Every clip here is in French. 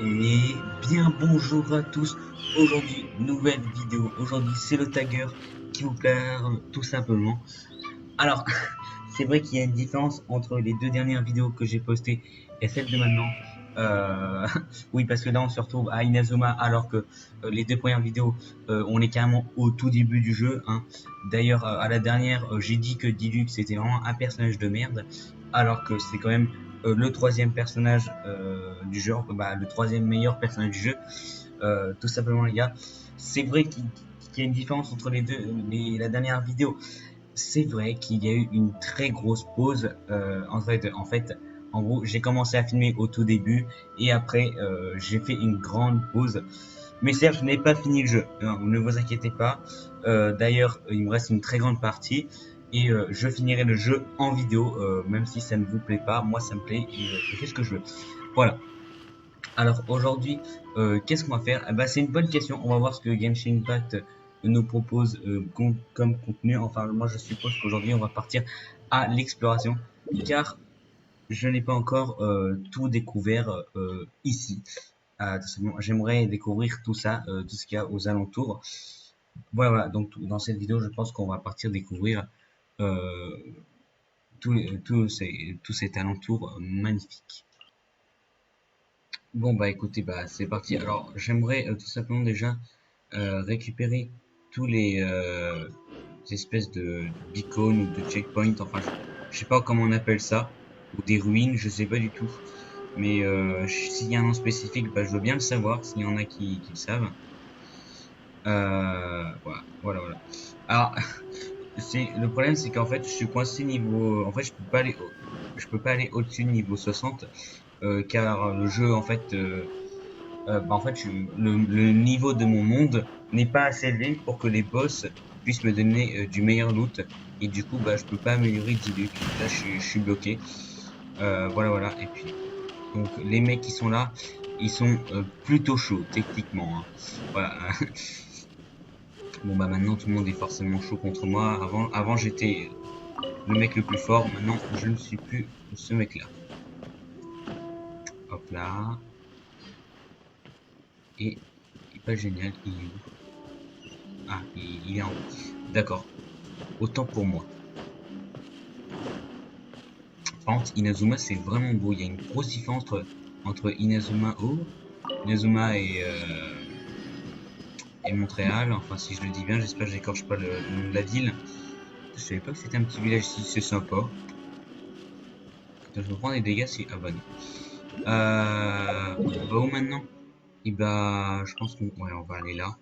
Et bien bonjour à tous. Aujourd'hui, nouvelle vidéo. Aujourd'hui, c'est le tagger qui vous parle tout simplement. Alors, c'est vrai qu'il y a une différence entre les deux dernières vidéos que j'ai postées et celle de maintenant. Euh, oui, parce que là, on se retrouve à Inazuma alors que les deux premières vidéos, on est carrément au tout début du jeu, hein. D'ailleurs, à la dernière, j'ai dit que Diluc c'était vraiment un personnage de merde, alors que c'est quand même le troisième personnage du jeu, bah, le troisième meilleur personnage du jeu, tout simplement les gars. C'est vrai qu'il y a une différence entre les deux, la dernière vidéo. C'est vrai qu'il y a eu une très grosse pause. En fait, en gros, j'ai commencé à filmer au tout début et après, j'ai fait une grande pause. Mais certes, je n'ai pas fini le jeu, hein, ne vous inquiétez pas. D'ailleurs, il me reste une très grande partie et je finirai le jeu en vidéo, même si ça ne vous plaît pas. Moi, ça me plaît et je fais ce que je veux. Voilà. Alors aujourd'hui, qu'est-ce qu'on va faire? Eh ben, c'est une bonne question. On va voir ce que Genshin Impact nous propose comme contenu. Enfin, moi je suppose qu'aujourd'hui on va partir à l'exploration, car je n'ai pas encore tout découvert ici. J'aimerais découvrir tout ça, tout ce qu'il y a aux alentours. Voilà, voilà. Donc dans cette vidéo, je pense qu'on va partir découvrir euh, tous ces alentours magnifiques. Bon bah écoutez, bah c'est parti. Alors j'aimerais tout simplement déjà récupérer tous les espèces de beacons ou de checkpoints, enfin je sais pas comment on appelle ça, ou des ruines, je sais pas du tout. Mais s'il y a un nom spécifique, bah je veux bien le savoir, s'il y en a qui le savent. Voilà, voilà, voilà. Alors c'est le problème, c'est qu'en fait je suis coincé niveau, en fait je peux pas aller au-dessus de niveau 60, car le jeu en fait bah, en fait, le niveau de mon monde n'est pas assez élevé pour que les boss puissent me donner du meilleur loot. Et du coup, bah, je peux pas améliorer Diluc. Là, je suis bloqué. Voilà, voilà. Et puis, donc, les mecs qui sont là, ils sont plutôt chauds, techniquement, hein. Voilà. Bon, bah, maintenant, tout le monde est forcément chaud contre moi. Avant j'étais le mec le plus fort. Maintenant, je ne suis plus ce mec-là. Hop là. Et, il est pas génial. Il est où? Ah, il est en haut. D'accord. Autant pour moi. Par contre, Inazuma, c'est vraiment beau. Il y a une grosse différence entre Inazuma et Montréal. Enfin, si je le dis bien, j'espère que j'écorche pas le nom de la ville. Je savais pas que c'était un petit village ici, c'est sympa. Attends, je me prends des dégâts si... Ah bah non. On va où maintenant? Et bah, je pense qu'on ouais, on va aller là.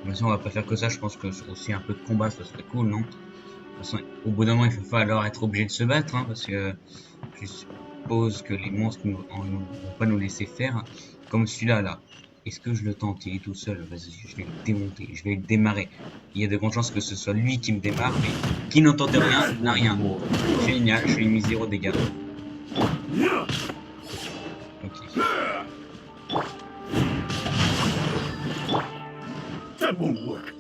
Mais si on va pas faire que ça, je pense que aussi un peu de combat, ça serait cool, non? De toute façon, au bout d'un moment, il va falloir être obligé de se battre, hein, parce que je suppose que les monstres ne vont pas nous laisser faire. Comme celui-là, là. Est-ce que je le tente? Il est tout seul. Vas-y, je vais le démonter. Je vais le démarrer. Il y a de grandes chances que ce soit lui qui me démarre, mais qui n'entend rien, n'a rien. Génial, je lui ai mis 0 dégâts. Ok. That won't work.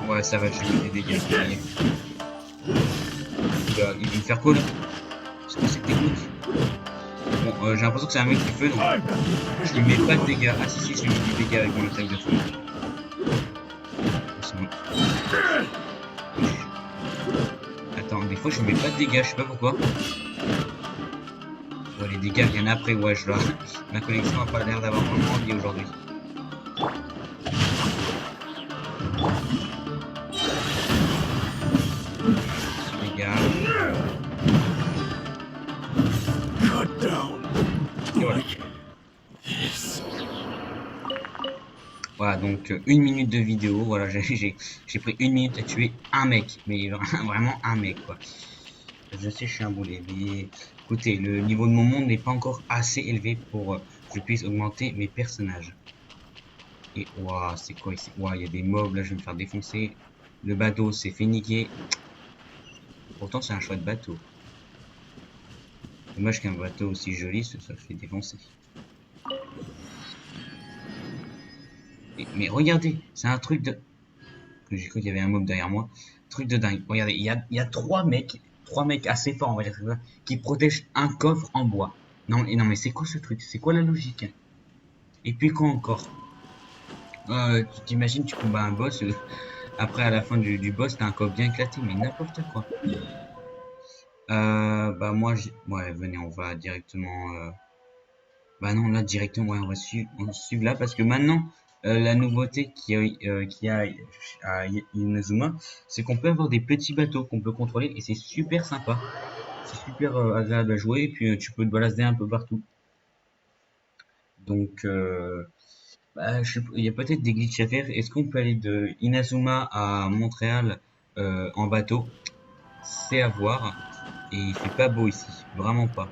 Ouais, ça va, je lui ai mis des dégâts. Ça y est. Il va me faire quoi, là? C'est quoi cette technique? Bon, j'ai l'impression que c'est un mec qui feu, donc je lui mets pas de dégâts. Ah si, si, je lui mets du dégât avec mon attaque de feu. C'est bon. Attends, des fois je lui mets pas de dégâts, je sais pas pourquoi. Ouais, les dégâts viennent après, ouais, je vois. Ma connexion a pas l'air d'avoir vraiment envie aujourd'hui. Dégâts. Cut down. Et voilà. Like this. Voilà, donc 1 minute de vidéo. Voilà, j'ai pris 1 minute à tuer un mec. Mais vraiment un mec, quoi. Je sais, je suis un boulet. Mais écoutez, le niveau de mon monde n'est pas encore assez élevé pour que je puisse augmenter mes personnages. Et waouh, c'est quoi ici? Waouh, il y a des mobs, là, je vais me faire défoncer. Le bateau s'est fait niquer. Pourtant, c'est un chouette bateau. Dommage qu'un bateau aussi joli se soit fait défoncer. Mais regardez, c'est un truc de... que j'ai cru qu'il y avait un mob derrière moi. Truc de dingue. Regardez, il y a trois mecs assez forts, on va dire ça, qui protègent un coffre en bois. Non, et non, mais c'est quoi ce truc? C'est quoi la logique? Et puis quoi encore? Tu t'imagines, tu combats un boss, après à la fin du boss, t'as un coffre bien éclaté, mais n'importe quoi. Bah moi, ouais, venez, on va directement. Bah non, là directement, ouais, on va suivre là parce que maintenant, la nouveauté qu'il y a à Inazuma, c'est qu'on peut avoir des petits bateaux qu'on peut contrôler et c'est super sympa. C'est super agréable à jouer et puis tu peux te balader un peu partout. Donc, bah, il y a peut-être des glitches à faire. Est-ce qu'on peut aller de Inazuma à Montréal en bateau? C'est à voir. Et il fait pas beau ici, vraiment pas.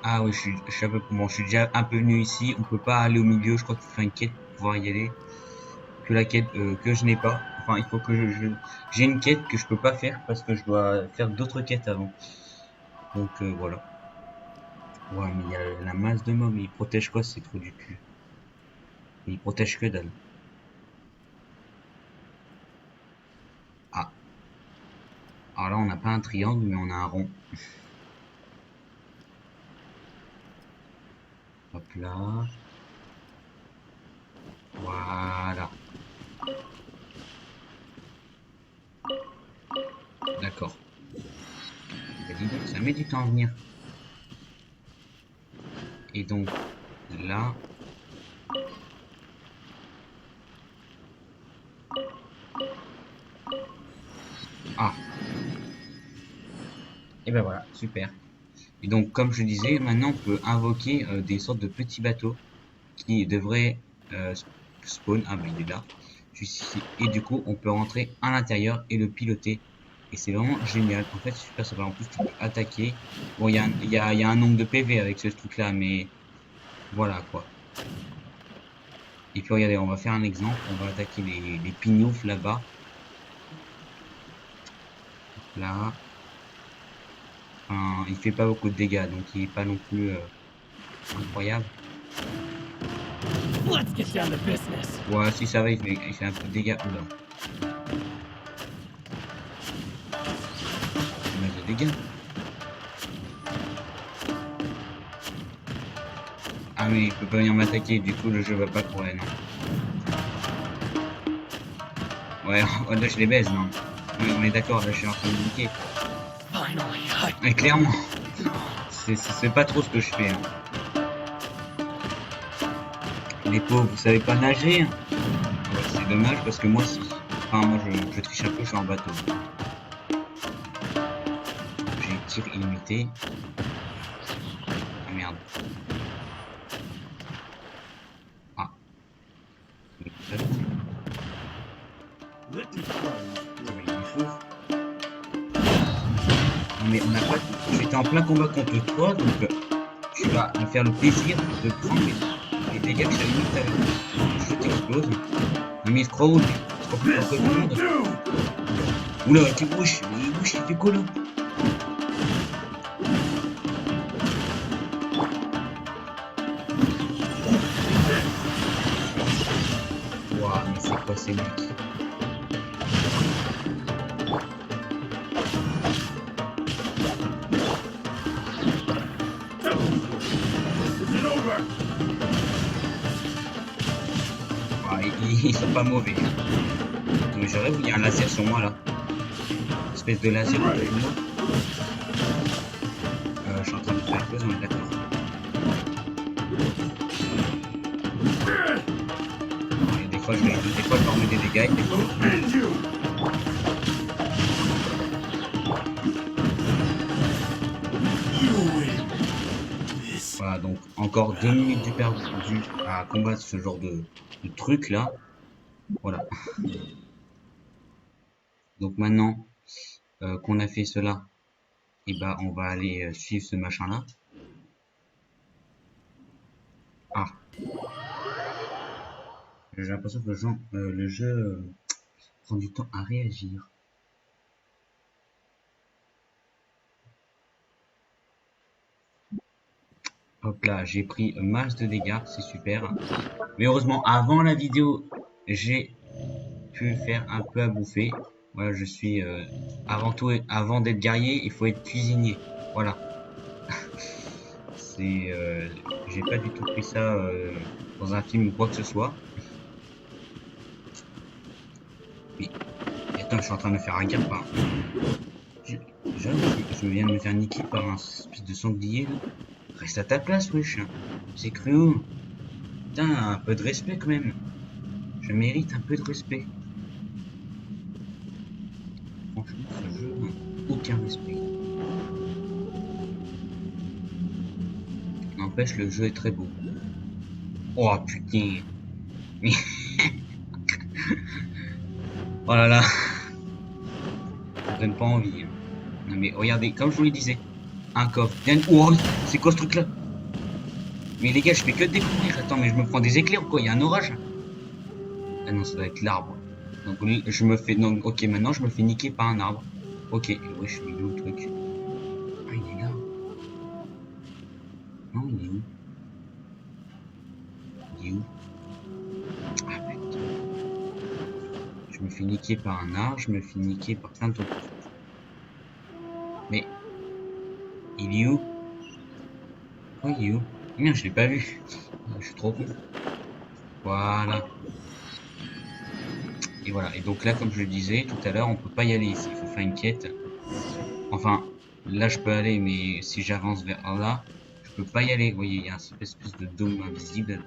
Ah oui, je suis un peu bon, je suis déjà un peu venu ici. On peut pas aller au milieu. Je crois qu'il faut faire une quête pour pouvoir y aller. Que la quête que je n'ai pas. Enfin, il faut que j'ai une quête que je peux pas faire parce que je dois faire d'autres quêtes avant. Donc voilà. Ouais, mais il y a la masse de mobs. Mais ils protègent quoi? C'est trop du cul. Ils protègent que dalle. Ah, alors là, on n'a pas un triangle, mais on a un rond. Hop là. Voilà. D'accord. Bah, dis donc, ça met du temps à venir. Et donc, là. Ah. Et ben voilà, super. Et donc, comme je disais, maintenant on peut invoquer des sortes de petits bateaux qui devraient euh, spawn. Ah bah il est là, juste ici. Et du coup, on peut rentrer à l'intérieur et le piloter. Et c'est vraiment génial. En fait, c'est super sympa. En plus, tu peux attaquer. Bon, il y a un nombre de PV avec ce truc-là, mais voilà quoi. Et puis regardez, on va faire un exemple. On va attaquer les pignoufs là-bas. Là. Enfin, il fait pas beaucoup de dégâts, donc il est pas non plus incroyable. Let's get down to business. Ouais, si ça va, il fait un peu de dégâts. Oula, dommage de dégâts. Ah oui, il peut pas venir m'attaquer, du coup le jeu va pas courir, non. Ouais, là je les baise, non. Oui, on est d'accord, là je suis en train de niquer. Finally, Mais clairement, c'est pas trop ce que je fais. Hein. Les pauvres, vous savez pas nager hein. Ouais, c'est dommage parce que moi si. Enfin, moi je triche un peu, je suis en bateau. J'ai tir illimité. Ah merde. Ah. Let me try. Mais il faut. Non mais on n'a pas. J'étais en plein combat contre toi, donc tu vas me faire le plaisir de prendre les dégâts que j'avais mis tout à l'heure. Je t'explose. Non mais il se croit où lui? Il se croit plus fort que tout le monde. Oula, tu bouges, mais il bouge, il fait quoi là? Ouah, mais c'est quoi ces mecs? Is it over? Ouah, ils sont pas mauvais. Hein. Mais je rêve, il y a un laser sur moi là. Espèce de laser autour de moi. Je suis en train de faire quelque chose, on est d'accord. Et des fois, des fois, je leur mets des dégâts, et des fois, And you. You win. This. voilà, donc encore 2 minutes du perdu à combattre ce genre de truc là. Voilà. Donc maintenant qu'on a fait cela, et bah on va aller suivre ce machin là. Ah, j'ai l'impression que le jeu prend du temps à réagir. Hop là, j'ai pris masse de dégâts, c'est super. Mais heureusement, avant la vidéo, j'ai pu faire un peu à bouffer. Voilà, je suis avant tout, avant d'être guerrier, il faut être cuisinier. Voilà. C'est, j'ai pas du tout pris ça dans un film ou quoi que ce soit. Mais attends, je suis en train de me faire un gars par. Je, je viens de me faire niquer par un espèce de sanglier là. Reste à ta place, wesh. C'est cru où? Putain, un peu de respect quand même. Je mérite un peu de respect. Franchement, ce jeu, aucun respect. N'empêche, le jeu est très beau. Oh putain. Oh là là. Ça donne pas envie. Non mais regardez, comme je vous le disais, un coffre. Oh, c'est quoi ce truc là? Mais les gars, je fais que découvrir. Attends, mais je me prends des éclairs ou quoi? Il y a un orage? Ah non, ça doit être l'arbre. Donc je me fais. Donc, ok, maintenant je me fais niquer par un arbre. Ok, ouais, je suis où le truc? Ah, il est là. Non, il est où? Il est où? Ah putain. Je me fais niquer par un arbre, je me fais niquer par plein de trucs. Mais il est où? Oh, il est où? Merde, je l'ai pas vu. Je suis trop con. Voilà. Et voilà. Et donc là, comme je le disais tout à l'heure, on peut pas y aller ici. Il faut faire une quête. Enfin, là, je peux aller, mais si j'avance vers là, je peux pas y aller. Vous voyez, il y a une espèce de dôme invisible.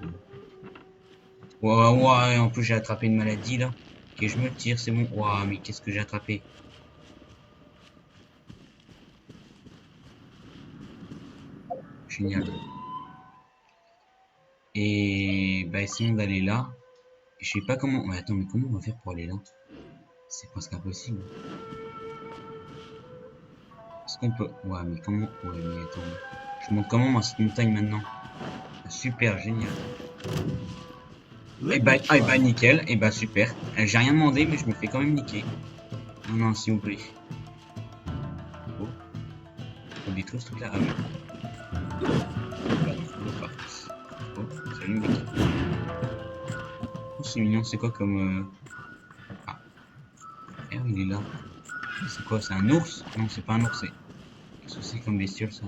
Ouais, ouais, en plus, j'ai attrapé une maladie, là. Ok, je me tire, c'est bon. Ouah, mais qu'est-ce que j'ai attrapé? Génial. Et bah, essayons d'aller là. Je sais pas comment. Ouais, attends, mais comment on va faire pour aller là? C'est presque impossible. Est-ce qu'on peut. Ouais, mais comment. Ouais, mais attends. Je monte comment moi cette montagne maintenant? Super, génial. Et Let bah, me ah, et bah, try. nickel. Et bah, super. J'ai rien demandé, mais je me fais quand même niquer. Non, non, s'il vous plaît. Oh, faut détruire ce truc-là. Ah oui. Voilà, faut pas. Oh, salut mec. Oh, c'est mignon, c'est quoi comme. Ah, eh, il est là. C'est quoi? C'est un ours? Non, c'est pas un ours, c'est. Qu'est-ce que c'est comme bestiole ça?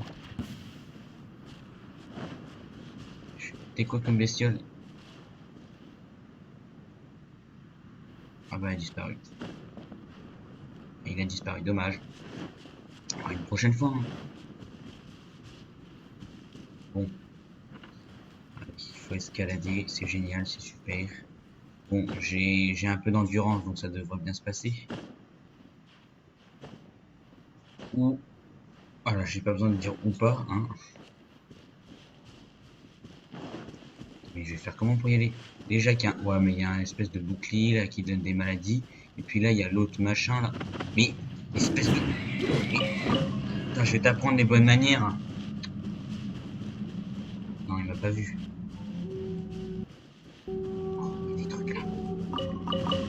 T'es quoi comme bestiole? Ah bah, il a disparu. Il a disparu, dommage. Alors, une prochaine fois, hein. Bon, il faut escalader, c'est génial, c'est super. Bon, j'ai un peu d'endurance, donc ça devrait bien se passer. Ou, voilà, j'ai pas besoin de dire ou pas, hein. Mais je vais faire comment pour y aller? Déjà qu'il y a, ouais, mais il y a un espèce de bouclier là qui donne des maladies. Et puis là, il y a l'autre machin là. Mais, espèce de, mais, attends, je vais t'apprendre les bonnes manières, hein. Non, il m'a pas vu. Oh, il y a des trucs là.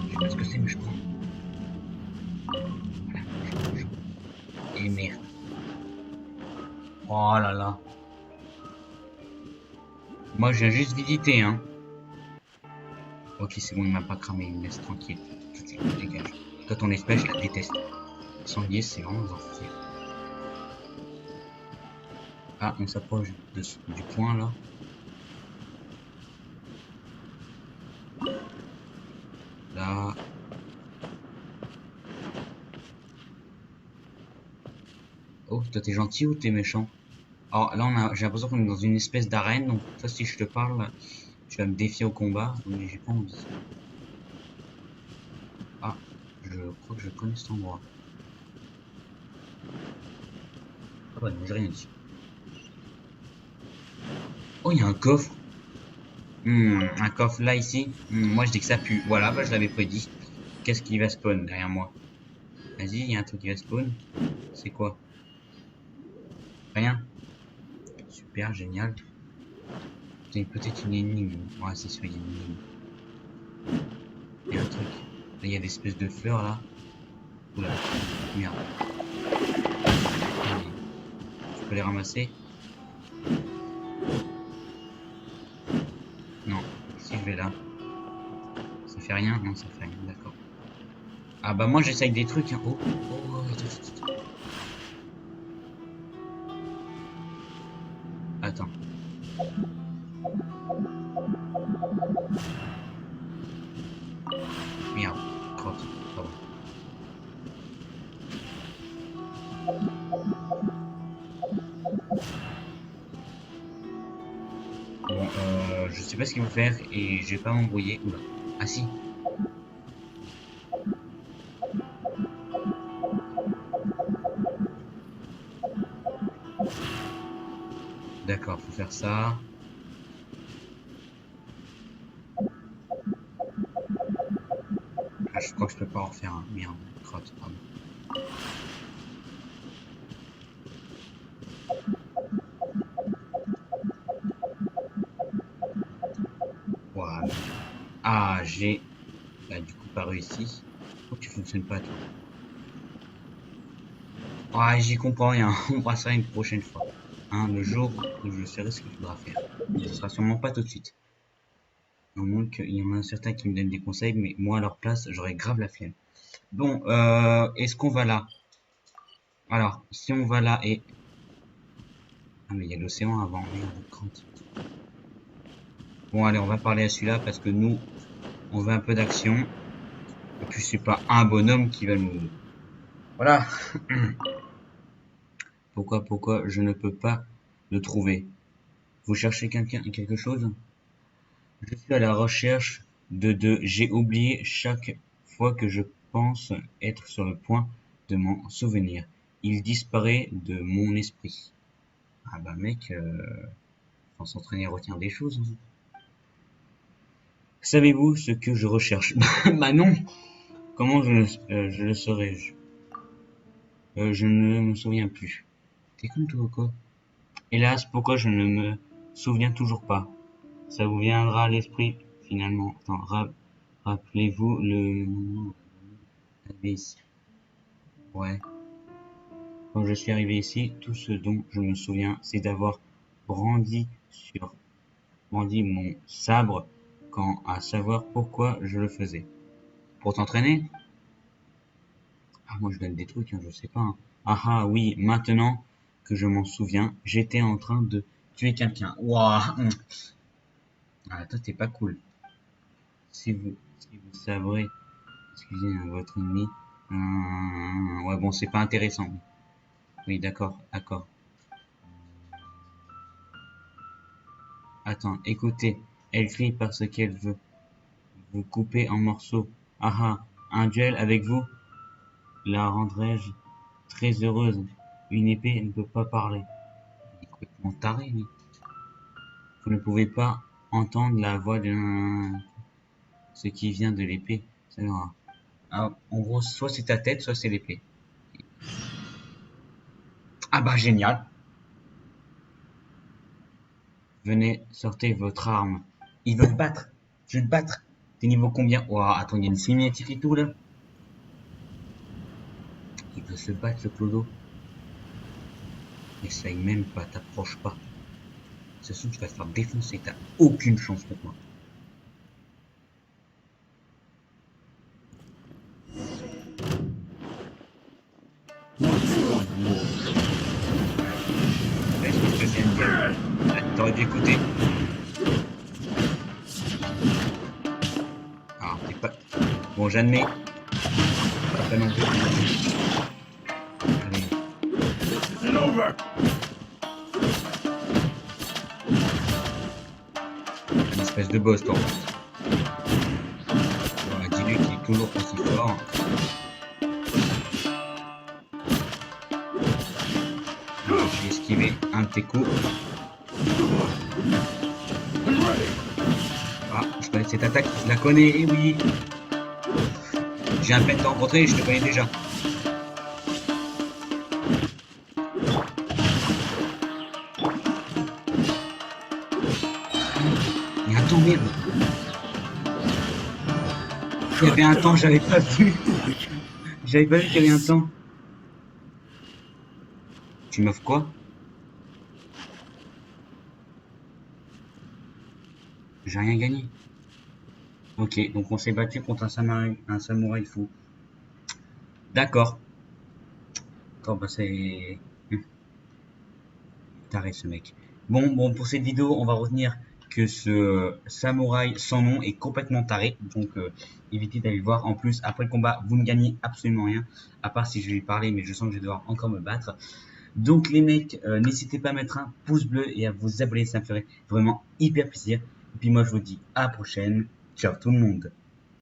Je sais pas ce que c'est, mais je prends. Voilà, je mange. Et merde. Oh là là. Moi, je viens juste visiter, hein. Ok, c'est bon, il m'a pas cramé, il me laisse tranquille. Dégage. Toi, ton espèce, je la déteste. Sanglier, c'est vraiment des enfers. Ah, on s'approche du point là. Là. Oh, toi, t'es gentil ou t'es méchant? Alors là, j'ai l'impression qu'on est dans une espèce d'arène, donc toi, si je te parle, tu vas me défier au combat, mais j'ai pas envie. Ah, je crois que je connais cet endroit. Ah bah non, j'ai rien dit. Oh, il y a un coffre. Un coffre là, ici. Moi, je dis que ça pue. Voilà, bah je l'avais prédit. Qu'est-ce qui va spawn derrière moi? Vas-y, il y a un truc qui va spawn. C'est quoi? Rien? Super, génial. C'est peut-être une énigme. Ouais, c'est sûr, il y a une énigme. Il y a un truc. Là, il y a des espèces de fleurs là. Oula, merde. Allez, je peux les ramasser? Non. Si je vais là, ça fait rien? Non, ça fait rien, d'accord. Ah bah moi j'essaye des trucs, hein. Oh, oh, attends. Merde, crotte, pardon. Bon, je sais pas ce qu'il faut faire et je vais pas m'embrouiller. Oula. Ah si. D'accord, faut faire ça. Ah, je crois que je peux pas en refaire un. Merde, crotte, pardon. Voilà. Ah, j'ai... Bah, du coup, pas réussi. Pourquoi tu fonctionnes pas, toi? Ah, j'y comprends rien. On passera une prochaine fois. Hein, le jour où je saurai ce qu'il faudra faire. Ce sera sûrement pas tout de suite. Au moins qu'il y en a certains qui me donnent des conseils, mais moi, à leur place, j'aurais grave la flemme. Bon, est-ce qu'on va là? Alors, si on va là et... Ah, mais il y a l'océan avant. Merde, crotte. Bon, allez, on va parler à celui-là parce que nous, on veut un peu d'action. Et puis, c'est pas un bonhomme qui va nous... Voilà. Pourquoi je ne peux pas le trouver? Vous cherchez quelque chose? Je suis à la recherche de j'ai oublié chaque fois que je pense être sur le point de m'en souvenir. Il disparaît de mon esprit. Ah bah mec, faut s'entraîner à retenir des choses, hein. Savez-vous ce que je recherche? Bah non. Comment je le saurais-je? Je ne me souviens plus. T'es con toi ou quoi? Hélas, pourquoi je ne me souviens toujours pas? Ça vous viendra à l'esprit finalement. Attends, rappelez-vous le moment arrivé ici. Ouais. Quand je suis arrivé ici, tout ce dont je me souviens, c'est d'avoir brandi brandi mon sabre, quand à savoir pourquoi je le faisais. Pour t'entraîner? Ah, moi je donne des trucs, hein, je sais pas, hein. Ah ah oui, maintenant que je m'en souviens, j'étais en train de tuer quelqu'un. Ouah. Ah, toi t'es pas cool. Si vous savrez, excusez votre ennemi. Ouais bon, c'est pas intéressant. Oui, d'accord. Attends, écoutez, elle crie parce qu'elle veut vous couper en morceaux. Ah ah, un duel avec vous la rendrai-je très heureuse. Une épée ne peut pas parler. Il est complètement taré, lui. Vous ne pouvez pas entendre la voix d'un... ce qui vient de l'épée. Ah, en gros, soit c'est ta tête, soit c'est l'épée. Ah bah génial. Venez, sortez votre arme. Il veut te battre. Je vais te battre. T'es niveau combien? Ouah, attends, il y a une cinématique et tout là. Il veut se battre, ce clodo. Essaye même pas, t'approches pas. Ce son, tu vas te faire défoncer, t'as aucune chance contre moi. Est-ce que je te viens de dire? Ah, t'aurais dû écouter. Ah, t'es pas... Bon, j'admets. T'es pas non plus. Allez, Get over! une espèce de boss, toi. Voilà, dis-lui qu'il est toujours aussi fort. Alors, j'ai esquivé un de tes coups. Ah, je connais cette attaque, je la connais, eh oui. J'ai un peine de te rencontrer, je te connais déjà. Mais attends, merde. Il y avait un temps, j'avais pas vu. J'avais pas vu qu'il y avait un temps. Tu m'offres quoi? J'ai rien gagné. Ok, donc on s'est battu contre un samouraï fou. D'accord. Attends, bah c'est... Taré ce mec. Bon, pour cette vidéo, on va retenir que ce samouraï sans nom est complètement taré. Donc évitez d'aller le voir. En plus, après le combat, vous ne gagnez absolument rien. À part si je vais lui parler, mais je sens que je vais devoir encore me battre. Donc les mecs, n'hésitez pas à mettre un pouce bleu et à vous abonner, ça me ferait vraiment hyper plaisir. Et puis moi je vous dis à la prochaine. Ciao tout le monde.